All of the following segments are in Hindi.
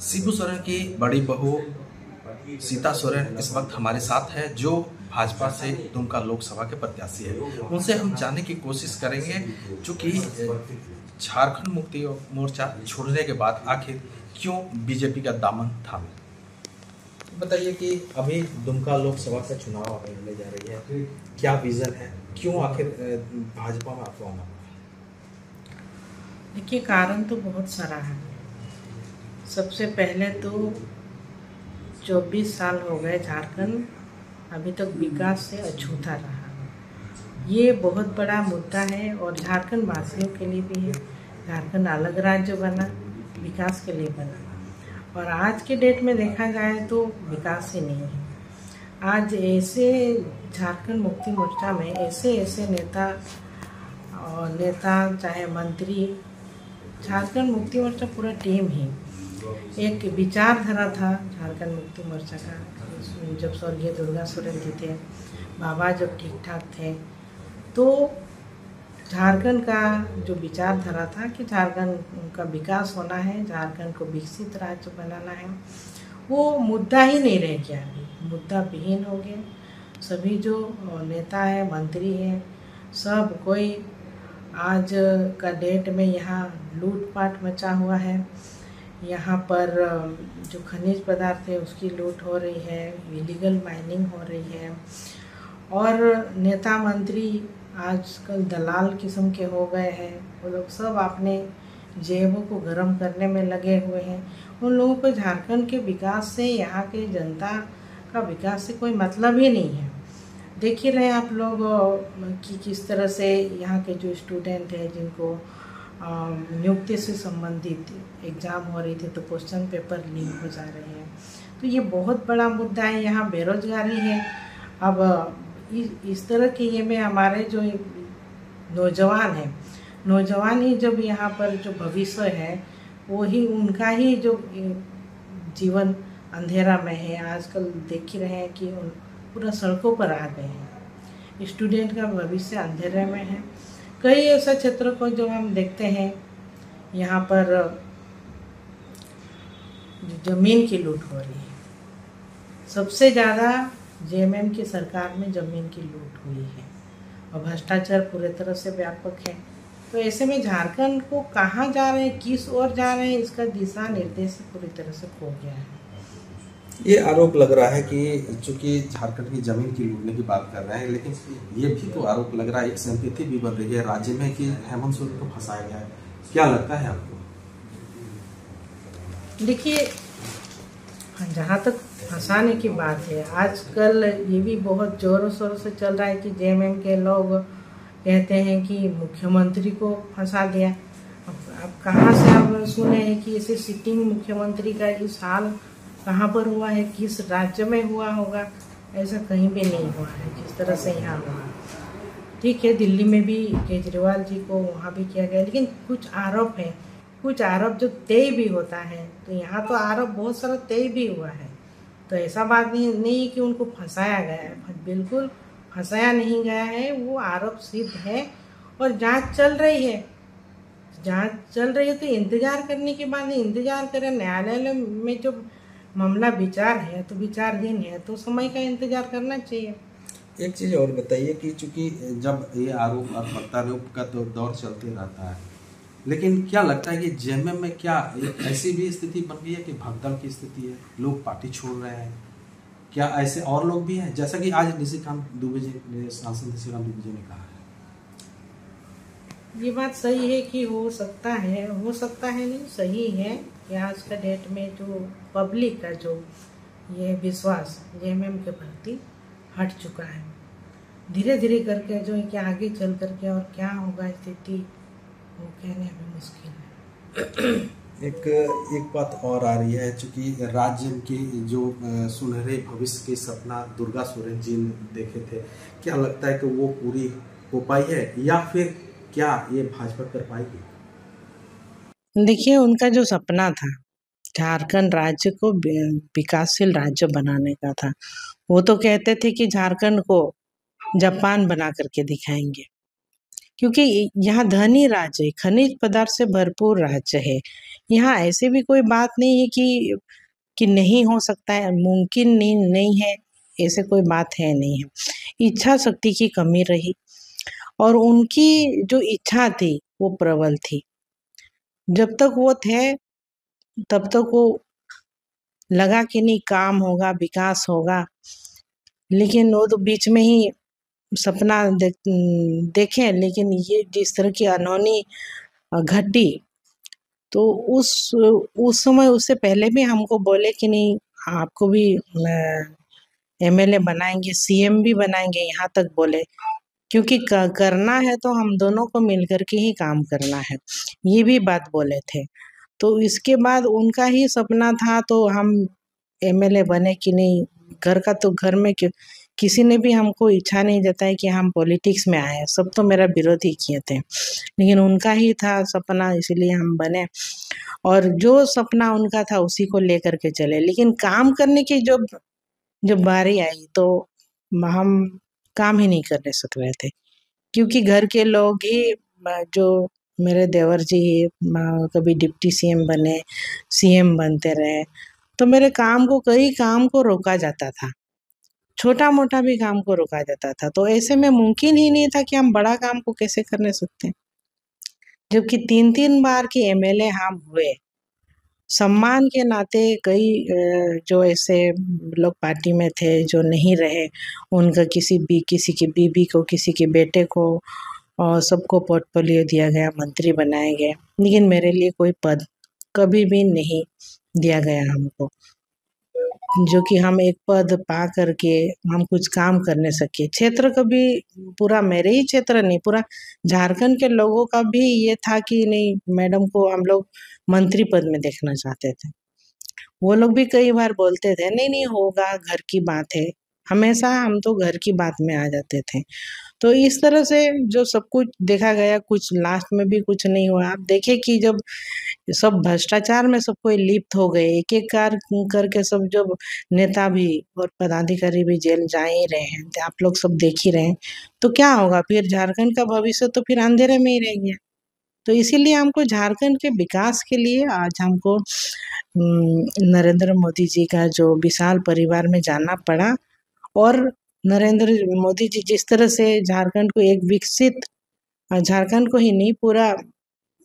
शिबू सोरेन की बड़ी बहू सीता सोरेन इस वक्त हमारे साथ है, जो भाजपा से दुमका लोकसभा के प्रत्याशी है। उनसे हम जानने की कोशिश करेंगे, चूंकि झारखंड मुक्ति मोर्चा छोड़ने के बाद आखिर क्यों बीजेपी का दामन थामे। बताइए कि अभी दुमका लोकसभा का चुनाव होने जा रही है, क्या विजन है, क्यों आखिर भाजपा में आपको आना? देखिए, कारण तो बहुत सारा है। सबसे पहले तो 24 साल हो गए झारखंड अभी तक विकास से अछूता रहा। ये बहुत बड़ा मुद्दा है और झारखंड वासियों के लिए भी है। झारखंड अलग राज्य बना, विकास के लिए बना, और आज के डेट में देखा जाए तो विकास ही नहीं है। आज ऐसे झारखंड मुक्ति मोर्चा में ऐसे नेता चाहे मंत्री, झारखंड मुक्ति मोर्चा पूरा टीम ही एक विचारधारा था। झारखंड मुक्ति मोर्चा का जब स्वर्गीय दुर्गा सोरेन जी थे, बाबा जब ठीक ठाक थे, तो झारखंड का जो विचारधारा था कि झारखंड का विकास होना है, झारखंड को विकसित राज्य बनाना है, वो मुद्दा ही नहीं रह गया। अभी मुद्दा विहीन हो गया। सभी जो नेता है, मंत्री हैं, सब कोई आज का डेट में यहाँ लूटपाट मचा हुआ है। यहाँ पर जो खनिज पदार्थ है उसकी लूट हो रही है, इलीगल माइनिंग हो रही है, और नेता मंत्री आजकल दलाल किस्म के हो गए हैं। वो लोग सब अपने जेबों को गर्म करने में लगे हुए हैं। उन लोगों को झारखंड के विकास से, यहाँ के जनता का विकास से कोई मतलब ही नहीं है। देख ही रहे आप लोग कि किस तरह से यहाँ के जो स्टूडेंट हैं, जिनको नियुक्ति से संबंधित एग्ज़ाम हो रही थी तो क्वेश्चन पेपर लीक हो जा रहे हैं। तो ये बहुत बड़ा मुद्दा है। यहाँ बेरोजगारी है। अब इस तरह के ये में हमारे जो नौजवान ही जब यहाँ पर जो भविष्य है, वो ही उनका ही जो जीवन अंधेरा में है। आजकल देख ही रहे हैं कि पूरा सड़कों पर आ गए हैं। स्टूडेंट का भविष्य अंधेरे में है। कई ऐसे क्षेत्रों को जो हम देखते हैं, यहाँ पर ज़मीन की लूट हो रही है। सबसे ज़्यादा जेएमएम की सरकार में ज़मीन की लूट हुई है और भ्रष्टाचार पूरे तरह से व्यापक है। तो ऐसे में झारखंड को कहाँ जा रहे हैं, किस ओर जा रहे हैं, इसका दिशा निर्देश पूरी तरह से खो गया है। ये आरोप लग रहा है कि चूंकि झारखंड की जमीन की लूटने की बात कर रहे हैं, लेकिन ये भी तो आरोप लग रहा है, एक संपत्ति भी बन रही है राज्य में कि हेमंत सोरेन को फंसाया गया है। क्या लगता है आपको? देखिए, जहाँ तक फंसाने की बात है, आजकल ये भी बहुत जोरों शोरों से चल रहा है कि जेएमएम के लोग कहते हैं कि मुख्यमंत्री को फंसा दिया। अब कहाँ से हम सुने हैं कि इसे सिटिंग मुख्यमंत्री का इस हाल कहाँ पर हुआ है, किस राज्य में हुआ होगा? ऐसा कहीं भी नहीं हुआ है जिस तरह से यहाँ हुआ। ठीक है, दिल्ली में भी केजरीवाल जी को वहाँ भी किया गया, लेकिन कुछ आरोप हैं, कुछ आरोप जो तय भी होता है। तो यहाँ तो आरोप बहुत सारा तय भी हुआ है। तो ऐसा बात नहीं है कि उनको फंसाया गया है। बिल्कुल फंसाया नहीं गया है, वो आरोप सिद्ध है और जांच चल रही है। तो इंतजार करने के बाद इंतजार करें। न्यायालय में जो मामला विचार है तो विचाराधीन है, तो समय का इंतजार करना चाहिए। एक चीज और बताइए कि चूंकि जब ये आरोप और प्रत्यारोप का तो दौर चलते रहता है, लेकिन क्या लगता है कि जेएमएम में क्या एक ऐसी भी स्थिति बन गई है कि भगदड़ की स्थिति है, लोग पार्टी छोड़ रहे हैं? क्या ऐसे और लोग भी हैं, जैसा कि आज निशिकांत दुबे जी ने, सांसद निशिकांत दुबे जी ने कहा है? ये बात सही है कि हो सकता है नहीं, सही है कि आज का डेट में जो पब्लिक का जो ये विश्वास जेएमएम के प्रति हट चुका है। धीरे धीरे करके जो है कि आगे चल करके और क्या होगा स्थिति, वो कहने में मुश्किल है। एक बात और आ रही है, चूंकि राज्य की जो सुनहरे भविष्य की सपना दुर्गा सोरेन जी ने देखे थे, क्या लगता है कि वो पूरी हो पाई है या फिर क्या ये भाजपा कर पाएगी? देखिए, उनका जो सपना था झारखंड राज्य को विकासशील राज्य बनाने का था, वो तो कहते थे कि झारखंड को जापान बना करके दिखाएंगे, क्योंकि यहाँ धनी राज्य है, खनिज पदार्थ से भरपूर राज्य है। यहाँ ऐसे भी कोई बात नहीं है कि नहीं हो सकता है, मुमकिन नहीं है, ऐसे कोई बात है नहीं है। इच्छा शक्ति की कमी रही और उनकी जो इच्छा थी वो प्रबल थी। जब तक वो थे तब तक वो लगा कि नहीं काम होगा, विकास होगा, लेकिन वो तो बीच में ही सपना देखे, लेकिन ये जिस तरह की अनहोनी घटी तो उस समय उससे पहले भी हमको बोले कि नहीं आपको भी एमएलए बनाएंगे, सीएम भी बनाएंगे, यहाँ तक बोले, क्योंकि करना है तो हम दोनों को मिलकर के ही काम करना है, ये भी बात बोले थे। तो इसके बाद उनका ही सपना था तो हम एमएलए बने कि नहीं, घर का तो घर में किसी ने भी हमको इच्छा नहीं जताई कि हम पॉलिटिक्स में आए, सब तो मेरा विरोध ही किए थे, लेकिन उनका ही था सपना इसलिए हम बने और जो सपना उनका था उसी को लेकर के चले। लेकिन काम करने की जब बारी आई तो हम काम ही नहीं करने सक रहे थे, क्योंकि घर के लोग ही जो मेरे देवर जी कभी डिप्टी सीएम बने, सीएम बनते रहे, तो मेरे कई काम को रोका जाता था, छोटा मोटा भी काम को रोका जाता था। तो ऐसे में मुमकिन ही नहीं था कि हम बड़ा काम को कैसे करने सकते, जबकि 3-3 बार की एमएलए हम हुए। सम्मान के नाते कई जो ऐसे लोग पार्टी में थे जो नहीं रहे, उनका किसी की बीबी को, किसी के बेटे को और सबको पोर्टफोलियो दिया गया, मंत्री बनाए गए, लेकिन मेरे लिए कोई पद कभी भी नहीं दिया गया हमको, जो कि हम एक पद पा करके हम कुछ काम करने सके। क्षेत्र कभी पूरा मेरे ही क्षेत्र नहीं, पूरा झारखंड के लोगों का भी ये था कि नहीं मैडम को हम लोग मंत्री पद में देखना चाहते थे। वो लोग भी कई बार बोलते थे नहीं होगा, घर की बात है, हमेशा हम तो घर की बात में आ जाते थे। तो इस तरह से जो सब कुछ देखा गया, कुछ लास्ट में भी कुछ नहीं हुआ। आप देखे कि जब सब भ्रष्टाचार में सब कोई लिप्त हो गए, एक एक करके सब जब नेता भी और पदाधिकारी भी जेल जा ही रहे हैं, तो आप लोग सब देख ही रहे हैं, तो क्या होगा फिर झारखंड का भविष्य तो फिर अंधेरे में ही रह गया। तो इसीलिए हमको झारखंड के विकास के लिए आज हमको नरेंद्र मोदी जी का जो विशाल परिवार में जाना पड़ा और नरेंद्र मोदी जी जिस तरह से झारखंड को एक विकसित, झारखंड को ही नहीं पूरा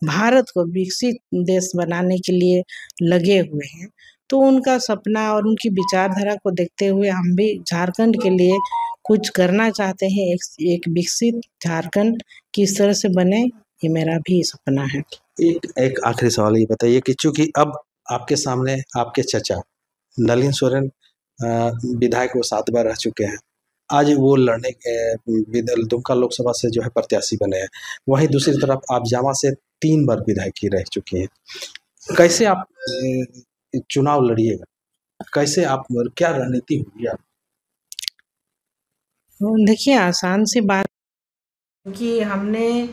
भारत को विकसित देश बनाने के लिए लगे हुए हैं, तो उनका सपना और उनकी विचारधारा को देखते हुए हम भी झारखंड के लिए कुछ करना चाहते हैं। एक विकसित झारखंड किस तरह से बने, ये मेरा भी सपना है। एक आखिरी सवाल ये बताइए कि चूंकि अब आपके सामने आपके चचा नलिन सोरेन विधायक वो 7 बार रह चुके हैं, आज वो लड़ने के दुमका लोकसभा से जो है प्रत्याशी बने हैं, वहीं दूसरी तरफ आप जामा से 3 बार विधायक रह चुकी हैं, कैसे आप चुनाव लड़िएगा, कैसे आप, क्या रणनीति होगी आप? देखिए आसान सी बात कि हमने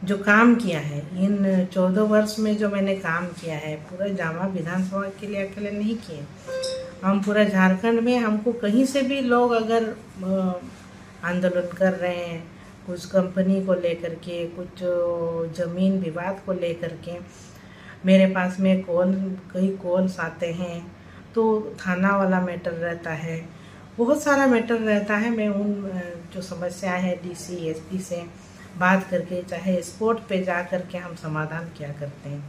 जो काम किया है इन 14 वर्ष में, जो मैंने काम किया है पूरा जामा विधानसभा के लिए अकेले नहीं किए, हम पूरा झारखंड में, हमको कहीं से भी लोग अगर आंदोलन कर रहे हैं कुछ कंपनी को लेकर के, कुछ ज़मीन विवाद को लेकर के, मेरे पास में कई कॉल्स आते हैं, तो थाना वाला मैटर रहता है, बहुत सारा मैटर रहता है। मैं उन जो समस्या है डीसी एसपी से बात करके, चाहे स्पॉट पे जा कर के हम समाधान किया करते हैं।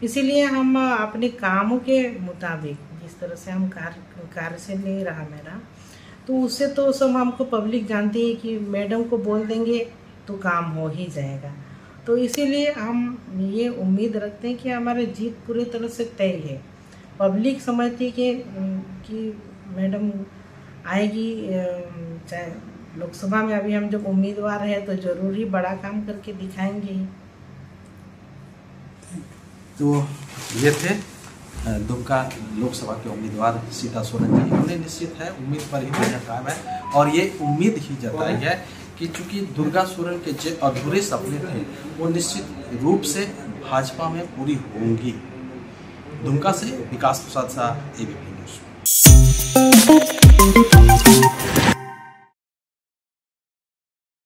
इसीलिए हम अपने कामों के मुताबिक, जिस तरह से हम कार्य से नहीं रहा मेरा, तो उससे तो सब हमको पब्लिक जानती है कि मैडम को बोल देंगे तो काम हो ही जाएगा। तो इसीलिए हम ये उम्मीद रखते हैं कि हमारी जीत पूरी तरह से तय है। पब्लिक समझती है कि मैडम आएगी, चाहे लोकसभा में अभी हम जब उम्मीदवार हैं तो जरूर ही बड़ा काम करके दिखाएंगे ही। तो ये थे दुमका लोकसभा के उम्मीदवार सीता सोरेन जी। उन्हें निश्चित है उम्मीद पर ही मेरा काम है और ये उम्मीद ही जताई है कि चूंकि दुर्गा सोरेन के जो अधूरे सपने थे वो निश्चित रूप से भाजपा में पूरी होंगी। दुमका से विकास प्रसाद शाह, ABP न्यूज़।